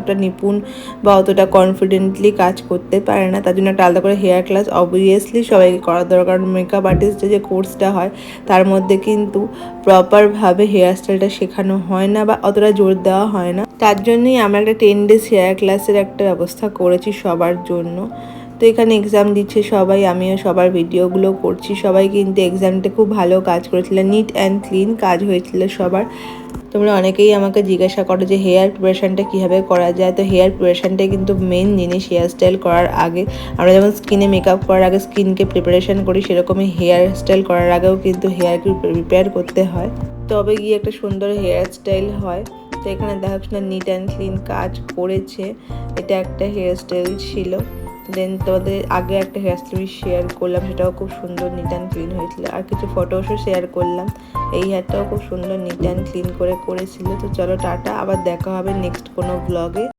অতটা নিপুণ বা অতটা কনফিডেন্টলি কাজ করতে পারে না, তার জন্য একটা আলাদা করে হেয়ার ক্লাস অবভিয়াসলি সবাইকে করা দরকার। মেকআপ আর্টিস্টের যে কোর্সটা হয় তার মধ্যে কিন্তু প্রপারভাবে হেয়ার স্টাইলটা শেখানো হয় না বা অতটা জোর দেওয়া হয় না। তার জন্যই আমরা একটা 10 ডেজ হেয়ার ক্লাসের একটা ব্যবস্থা করেছি সবার জন্য। তো এখানে এক্সাম দিচ্ছে সবাই, আমিও সবার ভিডিওগুলো করছি। সবাই কিন্তু এক্সামটা খুব ভালো কাজ করেছিল, নিট অ্যান্ড ক্লিন কাজ হয়েছিল সবার। তোমরা অনেকেই আমাকে জিজ্ঞাসা করো যে হেয়ার প্রিপারেশনটা কীভাবে করা যায়। তো হেয়ার প্রিপারেশনটাই কিন্তু মেন জিনিস। হেয়ার স্টাইল করার আগে আমরা যেমন স্কিনে মেকআপ করার আগে স্কিনকে প্রিপারেশন করি, সেরকমই হেয়ার স্টাইল করার আগেও কিন্তু হেয়ারকে প্রিপেয়ার করতে হয়, তবে গিয়ে একটা সুন্দর হেয়ার স্টাইল হয়। তো এখানে দেখা যাচ্ছে না নিট অ্যান্ড ক্লিন কাজ করেছে। এটা একটা হেয়ার স্টাইল ছিল। দেন তোমাদের আগে একটা হেয়ার স্টাইল শেয়ার করলাম, সেটাও খুব সুন্দর নিট অ্যান্ড ক্লিন হয়েছিল। আর কিছু ফটোসও শেয়ার করলাম। এই হেয়ারটাও খুব সুন্দর নিট অ্যান্ড ক্লিন করে করেছিল। তো চলো টাটা, আবার দেখা হবে নেক্সট কোনো ব্লগে।